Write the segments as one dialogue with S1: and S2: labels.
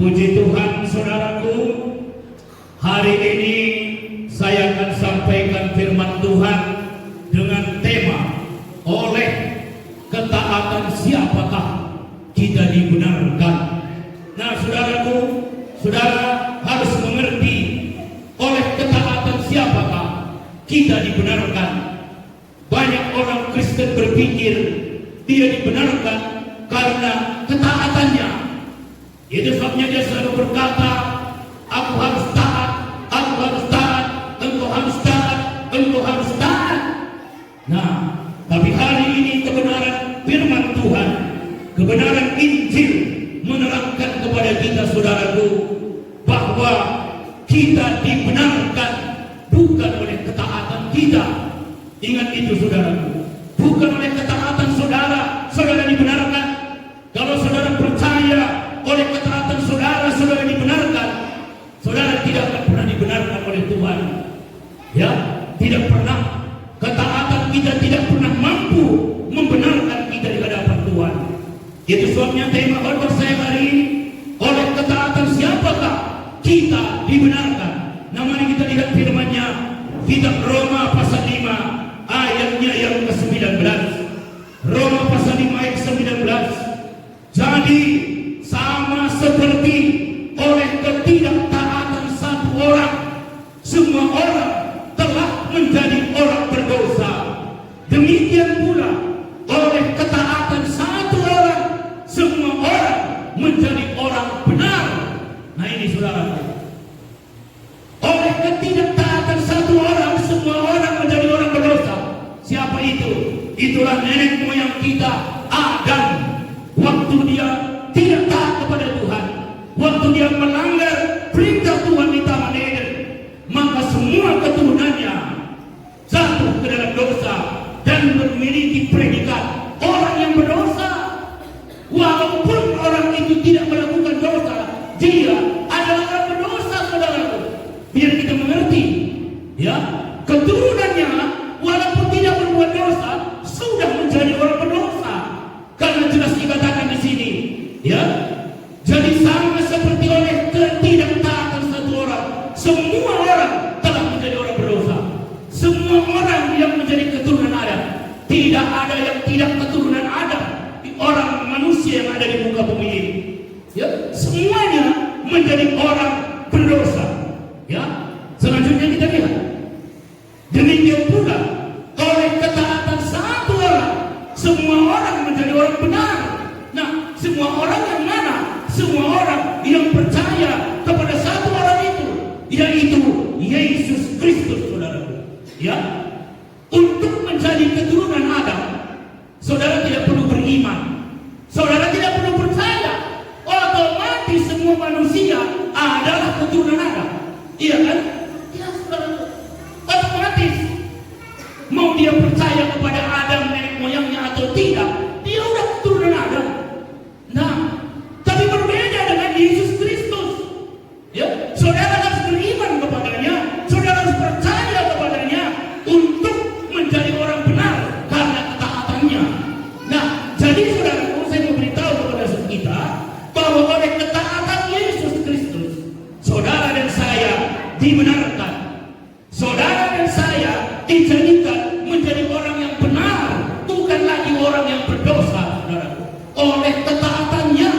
S1: Puji Tuhan, saudaraku, hari ini saya akan sampaikan firman Tuhan dengan tema oleh ketaatan siapakah kita dibenarkan. Nah, saudaraku, saudara harus mengerti oleh ketaatan siapakah kita dibenarkan. Banyak orang Kristen berpikir dia dibenarkan karena ketaatannya. Itu sebabnya dia selalu berkata, aku harus taat, aku harus taat, engkau harus taat, engkau harus taat. Nah, tapi hari ini kebenaran firman Tuhan, kebenaran Injil menerangkan kepada kita, saudaraku, bahwa kita dibenarkan bukan oleh ketaatan kita. Ingat itu, saudaraku, bukan oleh ketaatan saudara, saudara dibenarkan. Kalau saudara percaya oleh ketaatan saudara, saudara dibenarkan, saudara tidak akan pernah dibenarkan oleh Tuhan. Ya, tidak pernah. Ketaatan kita tidak pernah mampu membenarkan kita di hadapan Tuhan. Itu sebabnya tema khotbah saya hari ini, oleh ketaatan siapakah kita dibenarkan. Nah, mari kita lihat firman-Nya, kitab Roma pasal 5 ayatnya yang ke-19. Roma pasal 5 ayat 19. Jadi sama seperti oleh ketidaktaatan satu orang, semua orang telah menjadi orang berdosa. Demikian pula oleh ketaatan satu orang, semua orang menjadi orang benar. Nah, ini saudara, oleh ketidaktaatan satu orang, semua orang menjadi orang berdosa. Siapa itu? Itulah nenek moyang kita, Adam. Waktu dia tidak taat kepada Tuhan, waktu dia melanggar perintah Tuhan di Taman Eden, maka semua keturunannya jatuh ke dalam dosa dan memiliki predikat orang yang berdosa. Walaupun orang itu tidak melakukan dosa, dia adalah orang berdosa, saudaraku. Biar kita mengerti, ya, keturunannya walaupun tidak berbuat dosa sudah menjadi orang berdosa. Karena jelas dikatakan di sini, ya, jadi sama seperti oleh ketidaktaatan satu orang, semua orang telah menjadi orang berdosa. Semua orang yang menjadi keturunan Adam, tidak ada yang tidak keturunan Adam, orang manusia yang ada di muka bumi ini, ya, semuanya menjadi orang berdosa. Ya, selanjutnya kita lihat, demikian pula oleh ketaatan satu orang, semua orang menjadi orang benar. Nah, semua orang yang mana? Semua orang yang percaya kepada satu orang itu, yaitu Yesus Kristus, saudara. Ya, untuk menjadi keturunan Adam, saudara tidak perlu beriman, saudara tidak perlu percaya. Otomatis semua manusia adalah keturunan Adam. Iya kan? Ya, saudara. Otomatis. Mau dia percaya kepada Adam nenek moyangnya atau tidak, dia udah keturunan Adam. Nah, tapi berbeda dengan Yesus Kristus. Ya, saudara harus beriman kepadanya, saudara harus percaya kepadanya untuk menjadi orang benar karena ketaatannya. Nah, jadi saudara, saya mau beritahu kepada kita bahwa oleh ketaatan Yesus Kristus, saudara dan saya dibenarkan. Saudara dan saya dijadikan menjadi orang yang benar, bukan lagi orang yang berdosa, saudara. Oleh ketaatannya.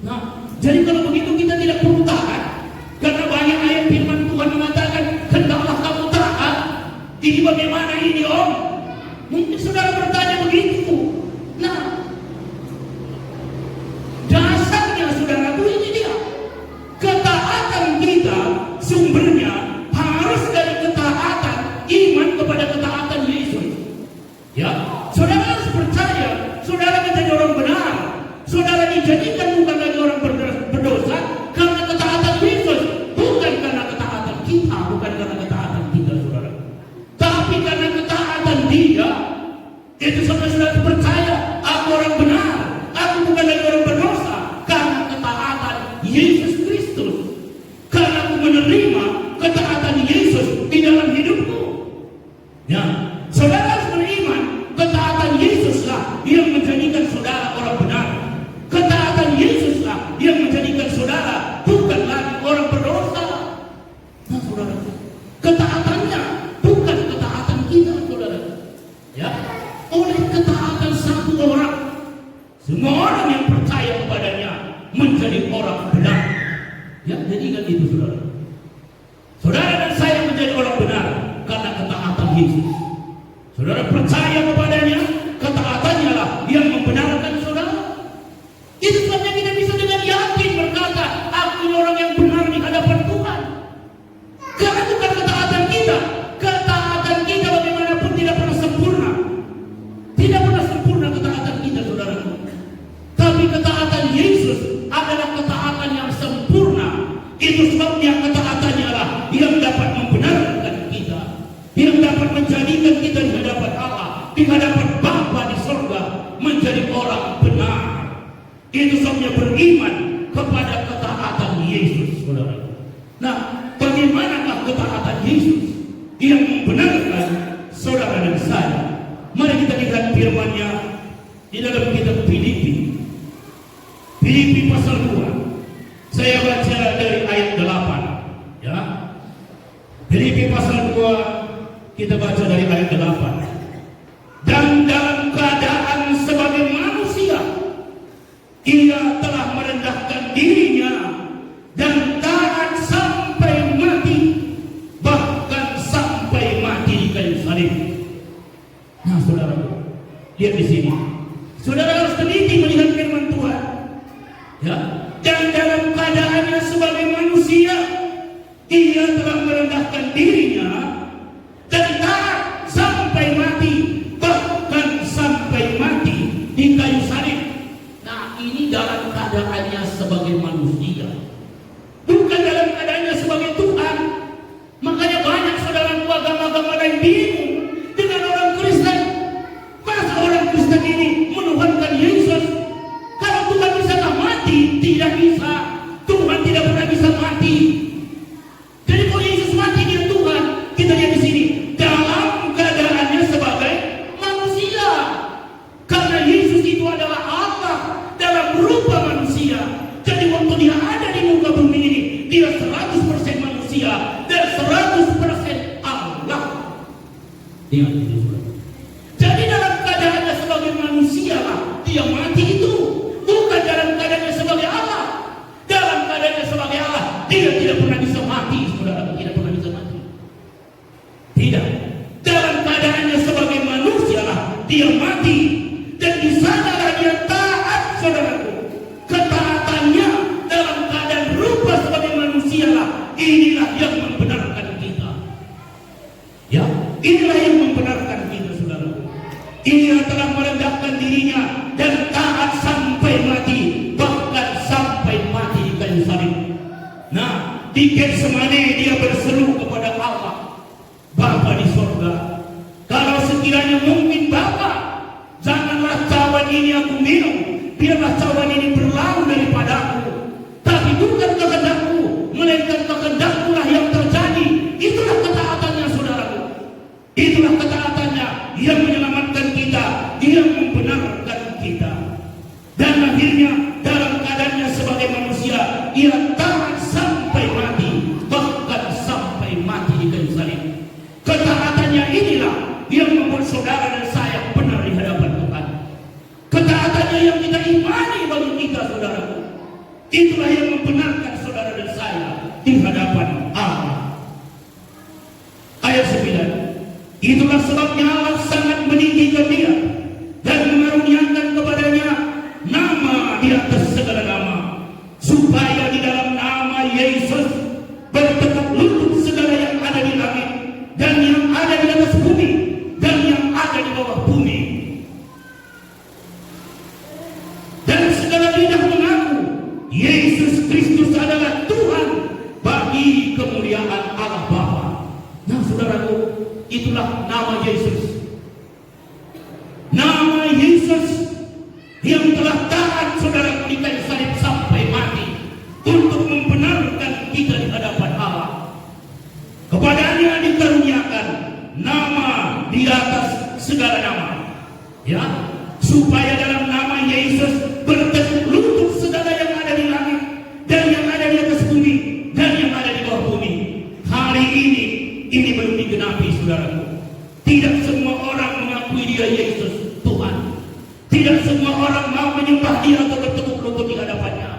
S1: Nah, jadi kalau begitu kita tidak perlu taat, karena banyak ayat firman Tuhan mengatakan, hendaklah kamu taat. Ini bagaimana ini, Om? Mungkin saudara bertanya begitu. Nah, dasarnya, saudara, ini dia. Ketaatan kita sumbernya harus dari ketaatan iman kepada ketaatan Yesus. Ya, saudara harus percaya, saudara menjadi orang benar, saudara dijadikan bukan lagi orang berdosa karena ketaatan Yesus, bukan karena ketaatan kita, bukan karena ketaatan kita, saudara, tapi karena ketaatan Dia. Itu saudara percaya, aku orang benar, aku bukan lagi orang berdosa karena ketaatan Yesus Kristus, karena aku menerima ketaatan Yesus di dalam hidupku. Ya, saudara harus beriman, ketaatan Yesuslah yang menjadikan saudara orang benar. Ketaatan Yesuslah yang menjadikan saudara dengan itu, saudara. Saudara dan saya menjadi orang benar karena ketaatan Yesus. Saudara percaya kepadanya, ketaatannya lah yang membenarkan saudara. Itu sebabnya kita bisa dengan yakin berkata, aku ini orang yang benar di hadapan Tuhan. Karena bukan ketaatan kita. Ketaatan kita bagaimanapun tidak pernah sempurna. Tidak pernah sempurna ketaatan kita, saudaraku. Tapi ketaatan Yesus adalah ketaatan yang sempurna. Itu sebabnya ketaatannya lah yang dapat membenarkan kita, yang dapat menjadikan kita di hadapan Allah, di hadapan Bapa di surga, menjadi orang benar. Itu sebabnya beriman kepada ketaatan Yesus, saudara. Nah, bagaimanakah ketaatan Yesus yang membenarkan saudara dan saya? Mari kita lihat firman-Nya di dalam kitab Filipi. Filipi pasal 2. Saya baca dari ayat 8. Ya. Filipi pasal 2, kita baca dari ayat 8. Dan dalam keadaan sebagai manusia, ia telah merendahkan dirinya dan taat sampai mati, bahkan sampai mati di kayu salib. Nah, saudara, lihat di sini. Saudara harus teliti melihat firman Tuhan. Ya, dan dalam keadaannya sebagai manusia, ia telah merendahkan dirinya dan taat sampai mati, bahkan sampai mati di kayu salib. Nah, ini dalam keadaannya sebagai manusia, bukan dalam keadaannya sebagai Tuhan. Makanya banyak saudara agama-agama lain bingung dengan orang Kristen. Masa orang Kristen ini menuhankan Yesus? Kalau Tuhan bisakah mati? Tidak bisa. Tuhan tidak pernah bisa mati. Jadi kalau Yesus mati dia Tuhan. Kita lihat di sini dalam keadaannya sebagai manusia. Karena Yesus itu adalah Allah dalam rupa manusia. Jadi waktu dia ada di muka bumi ini, dia 100% manusia dan 100% Allah. Ingat itu. Jadi dalam keadaannya sebagai manusia lah dia mati itu. Bukan dalam keadaannya sebagai Allah. Dalam keadaannya sebagai Allah, dia tidak pernah bisa mati, saudara. Tidak pernah bisa mati. Tidak. Dalam keadaannya sebagai manusia lah dia mati. Dan di sanalah dia taat, saudaraku. Ketaatannya dalam keadaan rupa sebagai manusia lah, inilah yang membenarkan kita. Ya, inilah yang membenarkan kita, saudaraku. Ia telah merendahkan dirinya dan taat sampai mati, bahkan sampai mati di kayu salib. Nah, di Getsemani dia berseru kepada Allah, Bapa di sorga, kalau sekiranya mungkin Bapa, janganlah cawan ini aku minum, biarlah cawan ini berlalu daripadaku, tapi bukan kehendakku, melainkan kehendakmu lah yang terjadi. Itulah ketaatannya, saudaraku. Itulah ketaatannya yang menyelamatkan kita, yang membenarkan kita. Dan akhirnya dalam keadaannya sebagai manusia, ia taat sampai mati, bahkan sampai mati di kayu salib. Ketaatannya inilah yang membuat saudara dan saya benar di hadapan Tuhan. Ketaatannya yang kita imani bagi kita, saudaraku. Itulah yang membenarkan saudara dan saya di hadapan Allah. Ayat 9. Itulah sebabnya Allah sangat meninggikan dia dan mengaruniakan kepadanya nama di atas segala nama, supaya di dalam nama Yesus bertekuk lutut segala yang ada di langit dan yang ada di atas bumi dan yang ada di bawah bumi, dan segala lidah mengaku Yesus Kristus adalah Tuhan, bagi kemuliaan Allah Bapa. Nah, saudaraku, itulah nama Yesus. Nama Yesus yang telah taat saudara di kayu salib sampai mati untuk membenarkan kita di hadapan Allah. Kepadanya dikaruniakan nama di atas segala nama, ya, supaya dalam nama Yesus bertekuk lutut segala yang ada di langit dan yang ada di atas bumi dan yang ada di bawah bumi. Hari ini belum digenapi, saudaraku. Tidak semua orang mengakui dia Yesus Tuhan. Tidak semua orang mau menyembah dia atau bertekuk lutut di hadapannya.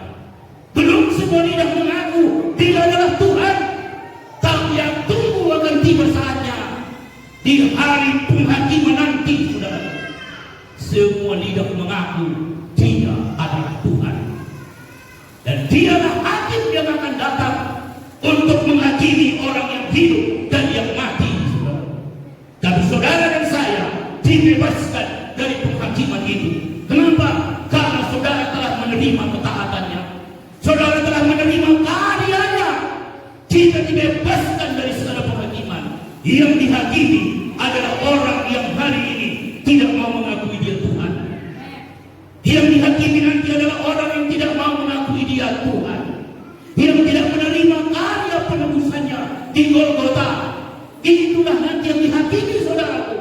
S1: Belum semua lidah mengaku Dia adalah Tuhan. Tapi yang tunggu akan tiba saatnya di hari penghakiman nanti, saudara. Semua lidah mengaku Dia adalah Tuhan. Dan Dialah hakim yang akan datang untuk menghakimi orang yang hidup dan yang mati, saudara. Tapi saudara dan saya dibebaskan dari penghakiman itu. Kenapa? Karena saudara telah menerima ketaatannya. Saudara telah menerima karyanya. Kita dibebaskan dari segala penghakiman. Yang dihakimi adalah orang yang hari ini tidak mau mengakui Dia Tuhan. Yang dihakimi nanti adalah orang yang tidak mau mengakui Dia Tuhan, yang tidak menerima karya penebusannya di Golgota. Itulah nanti yang dihakimi, saudaraku.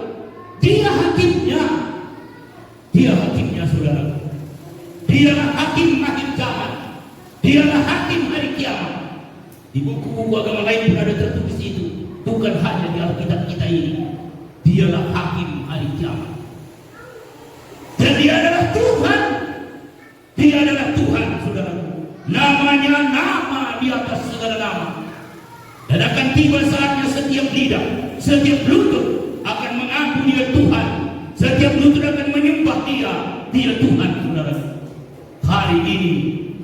S1: Dia hakimnya. Dia hakimnya, saudaraku. Dialah hakim akhir zaman. Dialah hakim hari kiamat. Di buku-buku agama lain pun ada tertulis itu. Bukan hanya di Alkitab kita ini. Dialah hakim hari kiamat. Dan Dia adalah Tuhan. Dia adalah Tuhan, saudaraku. Namanya nama di atas segala nama. Dan akan tiba saatnya setiap lidah, setiap lutut akan mengaku Dia Tuhan. Setiap lutut akan menyembah Dia Tuhan, saudaraku. Hari ini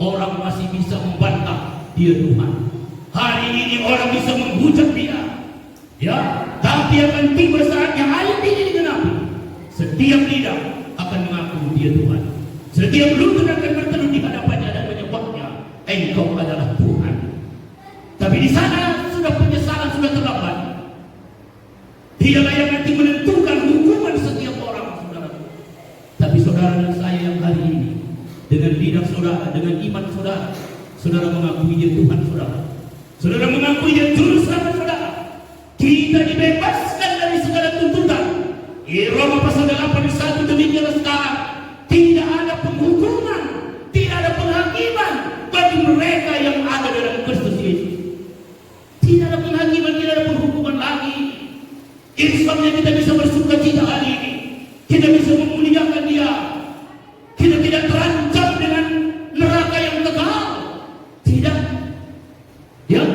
S1: orang masih bisa membantah Dia Tuhan. Hari ini orang bisa menghujat Dia. Ya, tapi akan tiba saatnya ayat ini digenapi. Setiap lidah akan mengaku Dia Tuhan. Setiap lutut akan berteduh di hadapannya dan menyembahnya. Engkau adalah Tuhan. Tapi di sana sudah penyesalan, sudah terlambat. Dialah yang nanti menentukan hukuman setiap orang, saudara. Tapi saudara dan saya yang hari ini, dengan lidah saudara, dengan iman saudara, saudara mengakui Dia Tuhan, saudara. Saudara mengakui Dia Juru Selamat, saudara. Kita dibebaskan dari segala tuntutan. Roma pasal 8:1 demikianlah sekarang. Tidak ada penghukuman, tidak ada penghakiman bagi mereka yang ada dalam Kristus Yesus. Tidak ada penghakiman, tidak ada penghukuman lagi. Insya-Allah kita bisa bersuka cita hari ini. Kita bisa memuliakan Dia. Kita tidak terancam dengan neraka yang kekal. Tidak. Ya,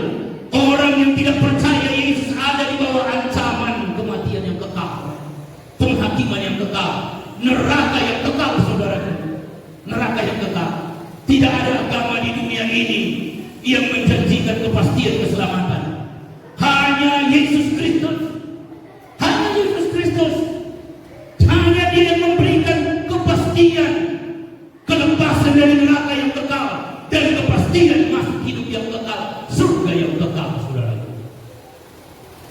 S1: orang yang tidak percaya Yesus ada di bawah ancaman kematian yang kekal, penghakiman yang kekal, neraka yang kekal, saudara. Neraka yang kekal. Tidak ada agama di dunia ini yang menjanjikan kepastian keselamatan. Hanya Yesus Kristus. Hanya Yesus Kristus. Hanya Dia yang memberikan kepastian, kelepasan dari neraka yang kekal, dan kepastian masuk hidup yang kekal, surga yang kekal, saudara.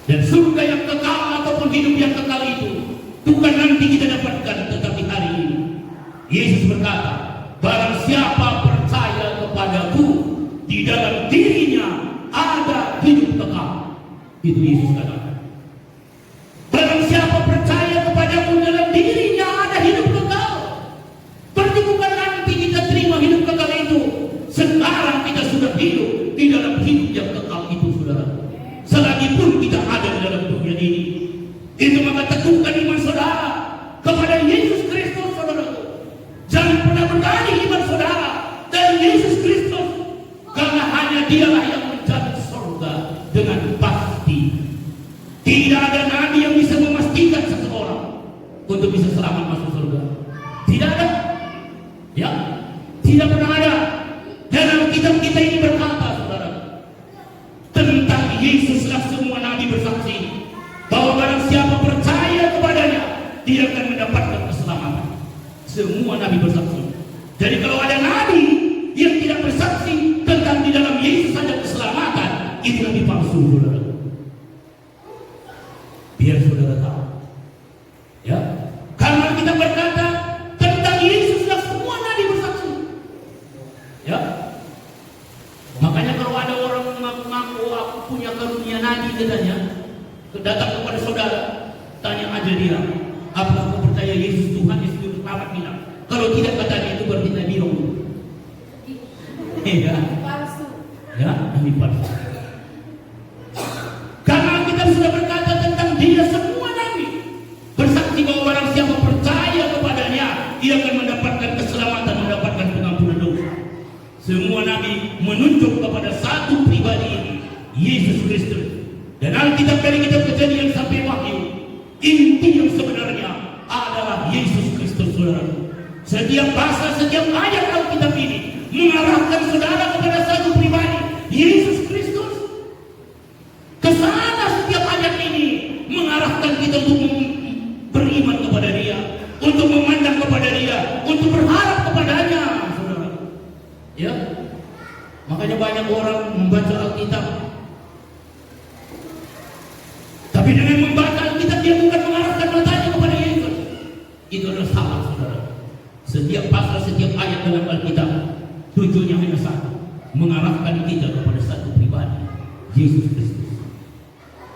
S1: Dan surga yang kekal ataupun hidup yang kekal itu bukan nanti kita dapatkan, tetapi hari ini. Yesus berkata, barang siapa percaya kepadaku, di dalam dirinya ada hidup kekal. Itu Yesus katakan. Barang siapa percaya kepadaku, dalam dirinya ada hidup kekal. Berarti bukan nanti kita terima hidup kekal itu. Sekarang kita sudah hidup di dalam hidup yang kekal itu, saudara. Selagi pun kita ada di dalam dunia ini. Itu maka teguhkan iman saudara kepada Yesus Kristus, saudara. Jangan pernah beralih iman saudara dari Yesus Kristus, karena hanya Dialah yang menjamin surga dengan pasti. Tidak ada nabi yang bisa memastikan seseorang untuk bisa selamat masuk surga. Tidak ada. Ya, tidak pernah ada. Dalam kitab kita ini berkata, saudara, tentang Yesuslah semua nabi bersaksi bahwa barang siapa percaya kepadanya, dia akan mendapatkan keselamatan. Semua nabi bersaksi. Jadi kalau ada nabi yang tidak bersaksi tentang di dalam Yesus ada keselamatan, itu nabi palsu, saudara. Biar saudara tahu. Ya, karena kita berkata tentang Yesuslah semua nabi bersaksi. Ya. Makanya kalau ada orang mengaku aku punya karunia nabi, katanya, datang kepada saudara, tanya aja dia, apakah kau percaya Yesus Tuhan, Yesus Juru Selamat? Bilang, kalau tidak, katanya itu berarti nabi dong. Ya, ya, nabi palsu. Karena kita sudah berkata tentang Dia semua nabi bersaksi bahwa barang siapa percaya kepadanya, ia akan mendapatkan keselamatan, mendapatkan pengampunan dosa. Semua nabi menunjuk kepada satu pribadi dari kitab Kejadian sampai Wahyu, inti yang sebenarnya adalah Yesus Kristus, saudara. Setiap pasal, setiap ayat Alkitab ini mengarahkan saudara kepada satu pribadi, Yesus Kristus. Ke sana setiap ayat ini mengarahkan kita untuk beriman kepada Dia, untuk memandang kepada Dia, untuk berharap kepadanya, saudara. Ya, makanya banyak orang membaca Alkitab, tapi dengan membaca Alkitab dia bukan mengarahkan matanya kepada Yesus. Itu adalah salah, saudara. Setiap pasal, setiap ayat dalam Alkitab tujuannya hanya satu, mengarahkan kita kepada satu pribadi, Yesus Kristus.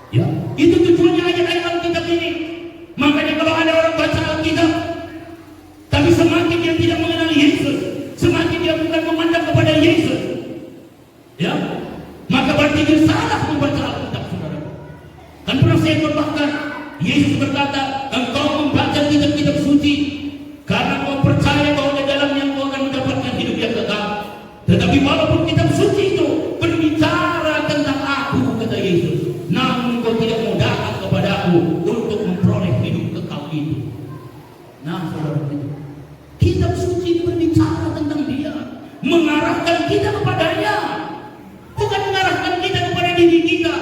S1: Ya, itu tujuannya ayat-ayat Alkitab ini. Makanya kalau ada orang baca Alkitab, tapi semakin dia tidak mengenal Yesus, semakin dia bukan memandang kepada Yesus, ya, maka berarti dia salah membaca Alkitab, saudara. Kan pernah saya khotbahkan, Yesus berkata, engkau membaca kitab-kitab suci karena kau percaya bahwa di dalamnya kau akan mendapatkan hidup yang kekal. Tetapi walaupun kitab suci itu berbicara tentang aku, kata Yesus, namun kau tidak mau datang kepada aku untuk memperoleh hidup kekal itu. Nah, saudara, kitab suci berbicara tentang Dia, mengarahkan kita kepadanya, bukan mengarahkan kita kepada diri kita,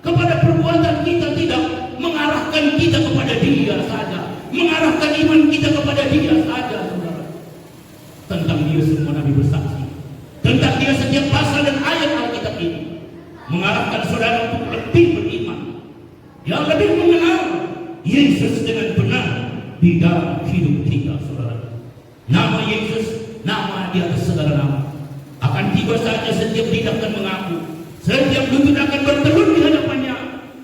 S1: kepada perbuatan kita, tidak, mengarahkan kita kepada Dia saja, mengarahkan iman kita kepada Dia saja, saudara. Tentang Dia semua Nabi bersaksi, tentang Dia setiap pasal dan ayat Alkitab ini mengarahkan saudara untuk lebih beriman, yang lebih mengenal Yesus dengan benar di dalam hidup kita, saudara. Nama Yesus, nama di atas segala nama. Akan tiba saatnya setiap lidah akan mengaku, setiap lutut akan bertelur di hadapannya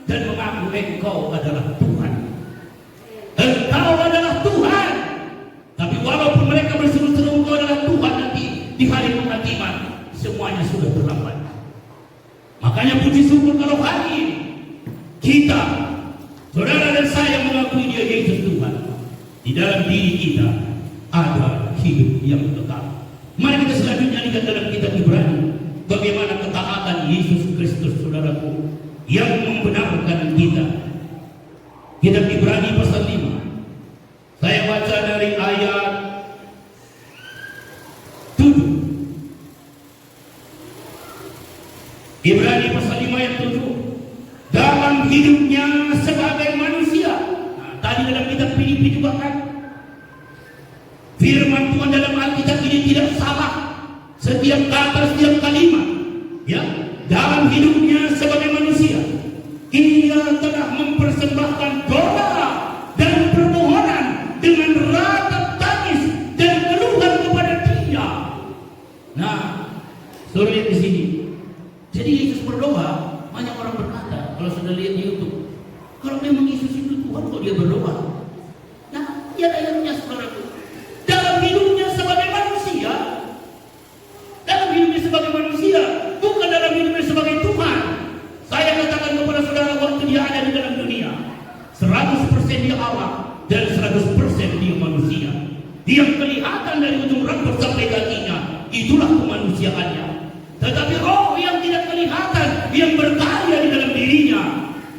S1: dan mengaku, Engkau adalah Tuhan. Engkau adalah Tuhan. Tapi walaupun mereka berseru-seru Engkau adalah Tuhan, nanti di hari penghakiman semuanya sudah terlambat. Makanya puji syukur kalau hari ini kita, saudara dan saya, mengakui Dia Yesus Tuhan. Di dalam diri kita ada hidup yang kekal. Mari kita selanjutnya lihat dalam kitab Ibrani, bagaimana ketaatan Yesus Kristus, saudaraku, yang membenarkan kita. Kitab Ibrani pasal 5. Saya baca dari ayat 7. Ibrani pasal 5 ayat 7. Dalam hidupnya sebagai manusia. Nah, tadi dalam kitab Filipi juga kan, firman Tuhan dalam Alkitab ini tidak salah. Setiap kata, setiap kalimat, ya, dalam hidupnya sebagai manusia, Ia telah mempersembahkan doa dan permohonan dengan ratap tangis dan keluhan kepada Dia. Nah, saudara lihat di sini. Jadi Yesus berdoa, banyak orang berkata, kalau sudah lihat di YouTube, kalau memang Yesus itu Tuhan, kok Dia berdoa? Nah, ya ayatnya, saudaraku. Dalam hidupnya sebagai manusia, dalam hidupnya sebagai manusia, bukan dalam hidupnya sebagai Tuhan. Saya katakan kepada saudara, waktu Dia ada di dalam dunia, 100% Dia Allah dan 100% Dia manusia. Dia kelihatan dari ujung rambut sampai kakinya, itulah kemanusiaannya. Tetapi roh yang tidak kelihatan, yang berkarya di dalam dirinya,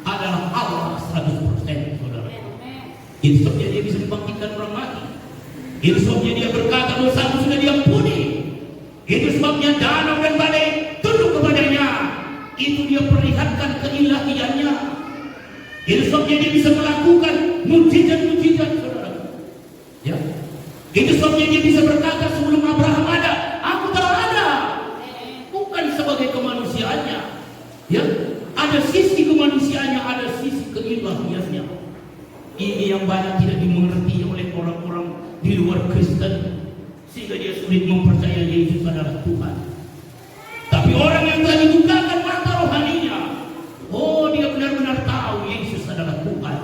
S1: adalah Allah 100%, saudara. Itu sebabnya Dia bisa membangkitkan orang mati. Itu sebabnya Dia berkata dosamu sudah diampuni. Itu sebabnya danau dan badai tunduk kepadanya. Itu Dia perlihatkan keilahiannya. Itu sebabnya Dia bisa melakukan mujizat-mujizat, saudara. Ya. Itu sebabnya Dia bisa berkata sebelum Abraham ada, aku telah ada. Bukan sebagai kemanusiaannya. Ya. Ada sisi kemanusiaannya, ada sisi keilahiannya. Ini yang banyak tidak dimengerti oleh orang-orang di luar Kristen, sehingga dia sulit mempercayai Yesus adalah Tuhan. Tapi orang yang telah dibukakan mata rohaninya, oh, dia benar-benar tahu Yesus adalah Tuhan.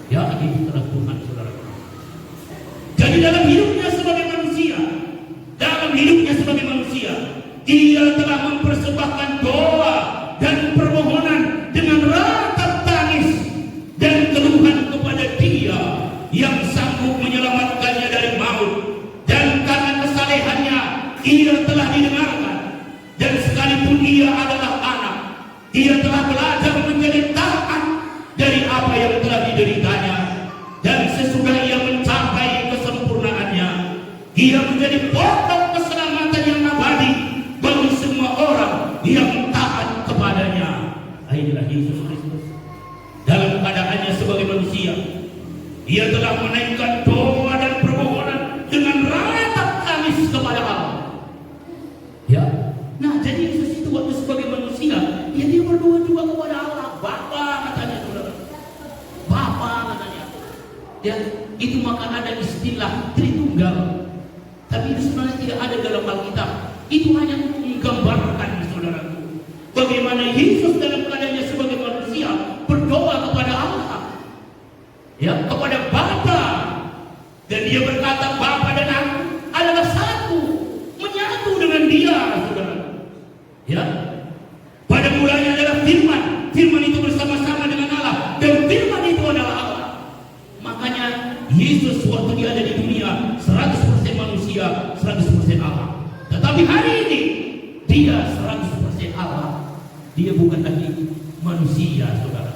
S1: Ya, Yesus adalah Tuhan, saudara. Jadi dalam hidupnya sebagai manusia, Dia telah mempersembahkan doa dan permohonan dengan ratap tangis dan keluhan kepada Dia yang sanggup menyelamatkannya dari maut, dan karena kesalehannya Ia telah didengarkan. Dan sekalipun Ia adalah anak, Ia telah belajar menjadi taat Ia telah menaikkan doa dan permohonan dengan ratap tangis kepada Allah. Ya, nah jadi Yesus itu waktu sebagai manusia, ya dia berdoa juga kepada Allah. Bapa katanya, saudara. Bapa katanya. Ya, itu maka ada istilah Tritunggal. Tapi itu sebenarnya tidak ada dalam Alkitab. Itu hanya untuk menggambarkan, saudaraku, bagaimana Yesus dalam keadaannya sebagai manusia berdoa kepada Allah, ya, kepada Bapa, dan dia berkata Bapa dan aku adalah satu, menyatu dengan Dia, saudara. Ya, pada mulanya adalah Firman. Firman itu bersama-sama dengan Allah, dan Firman itu adalah Allah. Makanya Yesus waktu dia ada di dunia 100% manusia, 100% Allah. Tetapi hari ini dia 100% Allah. Dia bukan lagi manusia, saudara.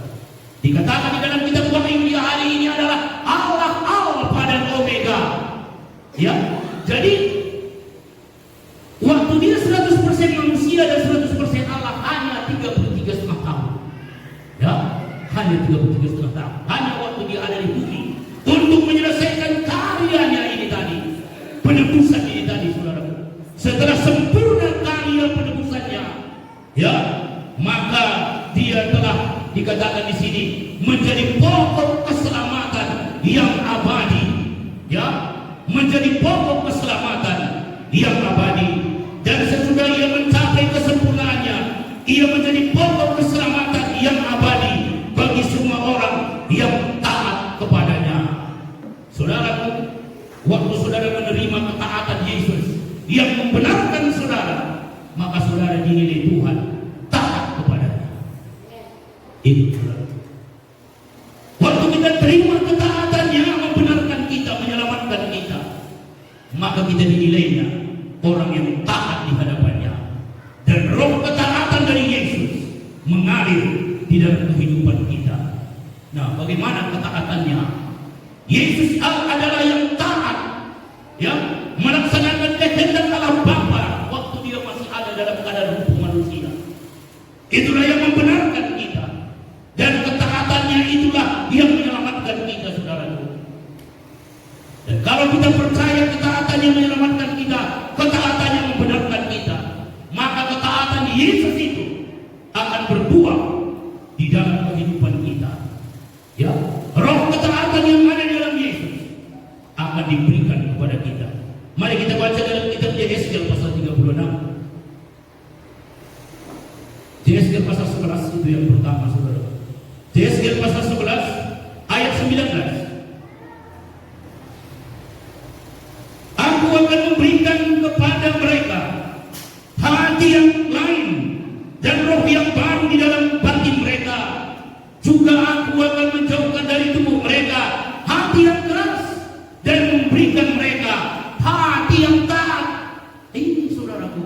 S1: Dikatakan di dalam kitab Wahyu dia hari ini adalah Allah, Alfa dan Omega. Ya, jadi waktu dia 100% manusia dan 100% Allah hanya 33,5 tahun. Ya, hanya 33,5 tahun. Hanya waktu dia ada di bumi untuk menyelesaikan karyanya ini tadi, penebusan ini tadi, saudara. Setelah sempurna karya penebusannya, ya, maka dia telah dikatakan di sini menjadi pokok keselamatan yang abadi, ya, menjadi pokok keselamatan yang abadi. Dan sesudah ia mencapai kesempurnaannya, ia menjadi pokok keselamatan yang abadi bagi semua orang yang taat kepadanya. Saudaraku, waktu saudara menerima ketaatan Yesus yang membenarkan saudara, maka saudara dinilai Tuhan taat kepadanya. Itu saudara. Waktu kita terima ketaatannya membenarkan kita, menyelamatkan kita, maka kita dinilainya orang yang taat di hadapannya. Dan roh ketaatan dari Yesus mengalir di dalam kehidupan kita. Nah, bagaimana ketaatannya? Yesus adalah yang taat, ya, melaksanakan kehendak Allah Bapa waktu dia masih ada dalam keadaan hukum manusia. Itulah yang membenarkan kita, dan ketaatannya itulah yang menyelamatkan kita, saudaraku. Dan kalau kita percaya ketaatannya menyelamatkan kita, ketaatannya membenarkan kita, maka ketaatan Yesus itu akan berbuah di dalam kehidupan kita. Ya, roh ketaatan yang ada di dalam Yesus akan diberikan kepada kita. Mari kita baca dalam kitab Yesaya pasal 36. Yesaya pasal 11 itu yang pertama, saudara. Yesaya pasal 11 ayat 19. Aku akan memberikan kepada mereka hati yang lain dan roh yang baru di dalam batin mereka. Juga aku akan menjauhkan dari tubuh mereka hati yang keras dan memberikan mereka hati yang taat. Ini, saudaraku.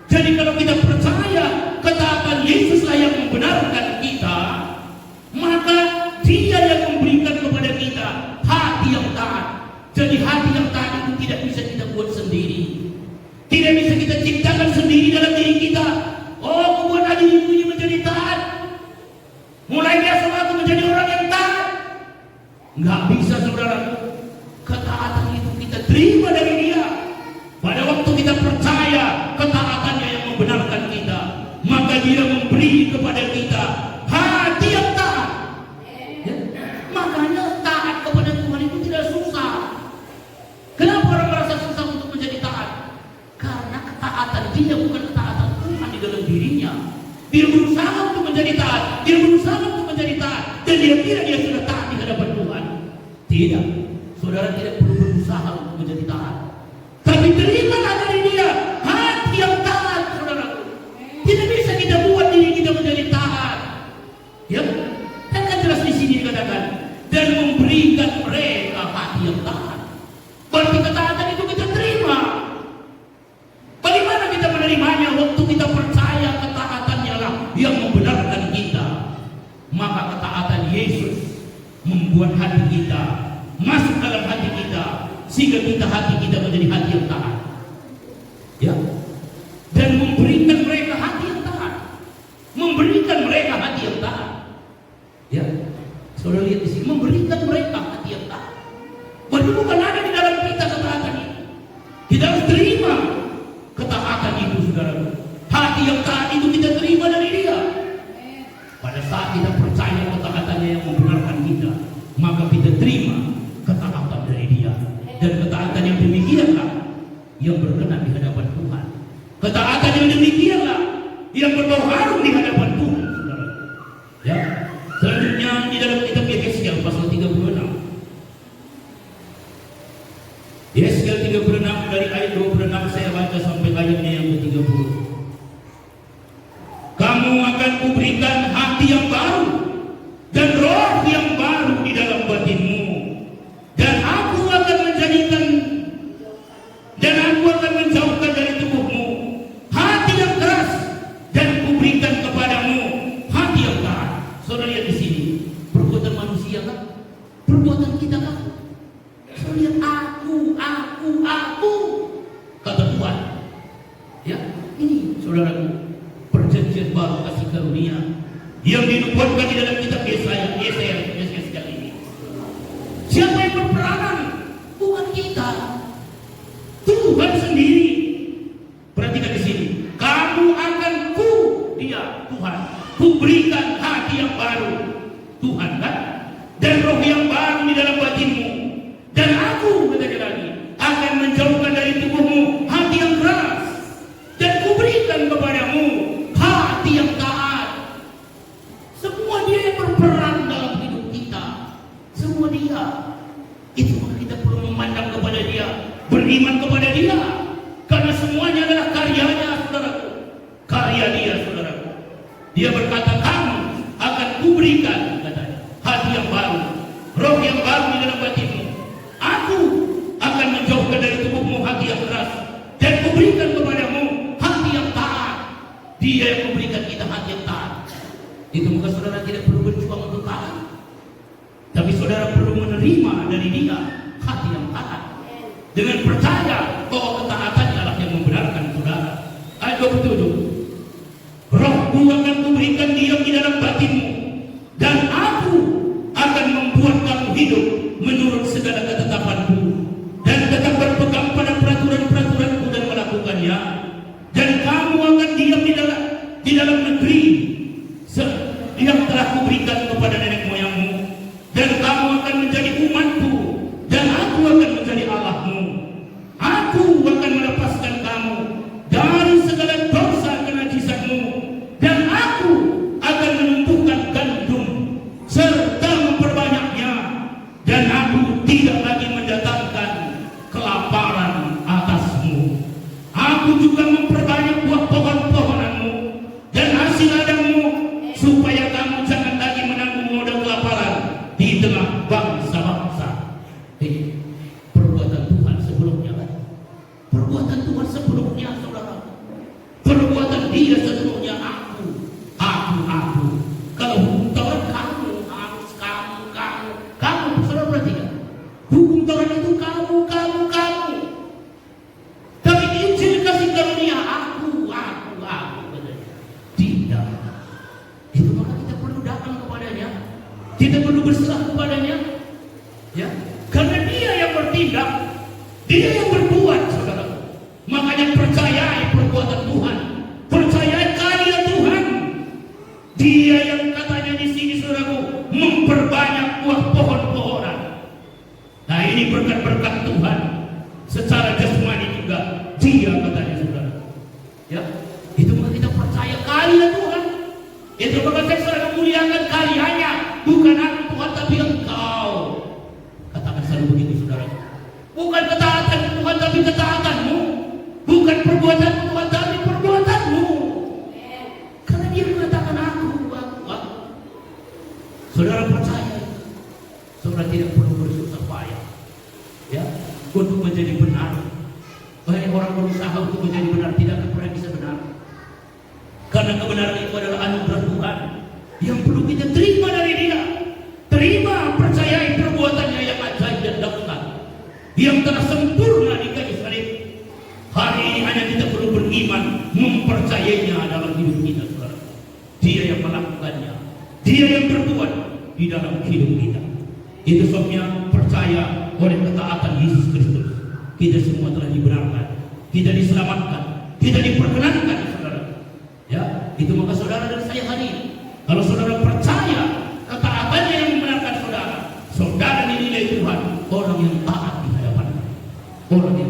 S1: Jadi kalau kita percaya ketaatan Yesuslah yang membenarkan kita, maka Dia yang memberikan kepada kita hati yang taat. Jadi hati yang taat itu tidak bisa kita buat sendiri, tidak bisa kita ciptakan sendiri dalam diri kita. Oh, aku buat diriku ini menjadi taat, mulai besok aku menjadi orang yang taat. Nggak bisa, saudaraku. Ketaatan itu kita terima dari Dia. Pada waktu kita percaya ketaatannya yang membenarkan kita, maka Dia memberi kepada kita hati yang taat. Ya? Makanya taat kepada Tuhan itu tidak susah. Kenapa orang merasa susah untuk menjadi taat? Karena ketaatan dia bukan ketaatan Tuhan di dalam dirinya. Dia berusaha untuk menjadi taat, dia berusaha untuk menjadi taat, dan dia kira dia sudah taat di hadapan Tuhan. Tidak, saudara tidak perlu berusaha untuk menjadi taat. Tapi terimalah dari Dia hati yang taat, saudaraku. Tidak bisa kita buat diri kita menjadi taat. Ya, kan jelas di sini dikatakan dan memberikan mereka hati yang taat. Berarti ketaatan itu kita terima. Bagaimana kita menerimanya? Waktu kita percaya ketaatannya lah yang membenarkan kita, maka ketaatan Yesus membuat hati kita masuk dalam hati kita, sehingga hati kita menjadi hati yang taat. Ya, dan memberikan mereka hati yang taat, memberikan mereka hati yang taat. Ya, saudara lihat di sini, memberikan mereka hati yang taat. itu bukan ada di dalam kita ketaatan itu. Kita harus terima ketaatan itu, saudara. Hati yang taat itu kita terima dari Dia. Pada saat kita percaya ketaatan yang membenarkan kita, maka kita terima ketaatan dari Dia. Dan ketaatan yang demikianlah yang berkenan di hadapan Tuhan. Ketaatan yang demikianlah yang berbau harum di hadapan Tuhan, saudara. Ya. Selanjutnya di dalam kitab Yesaya pasal 36. Yesaya 36 dari ayat 26 saya baca sampai ayatnya yang ke-30. Kamu akan kuberikan hati yang baru dan roh yang baru di dalam batinmu, dan aku akan menjauhkan dari tubuhmu hati yang keras, dan kuberikan kepadamu hati yang taat. Saudara lihat di sini, perbuatan manusia kan? Perbuatan kita kan? Saudara lihat, aku, kata Tuhan. Ya, ini saudaraku, perjanjian baru kasih karunia yang dinubuatkan di dalam kitab Yesaya sekali ini. Siapa yang berperanan? Bukan kita, Tuhan sendiri. Perhatikan di sini, kamu akan Tuhan, kuberikan hati yang baru, Tuhan kan, dan roh yang baru di dalam batinmu, dan aku, katanya lagi, akan menjauhkan dari tubuhmu hati yang keras, dan kuberikan kepadamu hati yang taat. Semua Dia yang berperan dalam hidup kita, semua Dia. Itu maka kita perlu memandang kepada Dia, beriman kepada Dia, karena semuanya adalah karyanya, saudaraku. Karya Dia, saudaraku. Dia berkata, kamu akan kuberikan, katanya, hati yang baru, roh yang baru di dalam batinmu. Aku akan menjauhkan dari tubuhmu hati yang keras, dan kuberikan kepadamu hati yang taat. Dia yang memberikan kita hati yang taat. Itu maka saudara tidak perlu berjuang untuk taat, tapi saudara perlu menerima dari Dia hati yang taat, dengan percaya bahwa ketaatannya adalah yang membenarkan saudara. Ayat 27. Rohku akan kuberikan diam di dalam batinmu, dan aku akan membuat kamu hidup menurut segala ketetapanku, dan tetap berpegang pada peraturan-peraturanku dan melakukannya. Dan kamu akan diam di dalam negeri yang telah kuberikan kepada nenek moyangmu, dan kamu akan menjadi umatku, dan aku akan menjadi Allahmu. Aku akan melepaskan kamu dari segala dosa kenajisanmu, dan aku akan menumbuhkan gandum serta memperbanyaknya, dan aku tidak lagi mendatangkan kelaparan atasmu. Aku juga memperbanyak buah pohon-pohonanmu dan hasil ladangmu, supaya kamu jangan lagi menanggung modal kelaparan di tengah bangsa-bangsa. Perbuatan Tuhan sebelumnya kan? Perbuatan Tuhan sebelumnya, saudara. Perbuatan Dia sebelumnya, aku. Kalau hukum Taurat kamu, saudara perhatikan. Hukum Taurat itu kamu. Tapi Injil kasih karunia aku. Tidak. Itu maka kita perlu datang kepadanya. Kita perlu berserah kepadanya. Ya, karena Dia yang bertindak, Dia yang berbuat, saudara. Makanya percayai perbuatan Tuhan, percayai karya Tuhan. Dia yang katanya di sini, saudaraku, memperbanyak buah pohon-pohonan. Nah, ini berkat-berkat Tuhan. Secara jasmani juga Dia katanya, saudara. Ya, itu maka kita percaya karya Tuhan. Itu maka saya selalu memuliakan karyanya, bukan aku Tuhan, tapi Engkau. Katakan selalu begitu, saudara. Bukan ketaatan Tuhan, tapi ketaatanmu. Bukan perbuatan Tuhan, tapi perbuatanmu. Karena Dia mengatakan aku. Saudara percaya, saudara tidak perlu bersusah payah, ya, untuk menjadi benar. Banyak orang berusaha untuk menjadi benar, tidak akan pernah bisa benar. Karena kebenaran itu adalah anugerah Tuhan yang perlu kita terima dari Dia. Terima, percayai perbuatannya yang ajaib dan dahsyat, yang telah sempurna di kayu salib. Hari ini hanya kita perlu beriman, mempercayainya dalam hidup kita, saudara. Dia yang melakukannya, Dia yang berbuat di dalam hidup kita. Itu sebabnya percaya oleh ketaatan Yesus Kristus. Kita semua telah dibenarkan, kita diselamatkan, kita diperkenankan, saudara. Ya, itu maka saudara dan saya hari ini, kalau saudara percaya ketaatannya yang membenarkan saudara, saudara dinilai Tuhan orang yang taat di hadapan, orang yang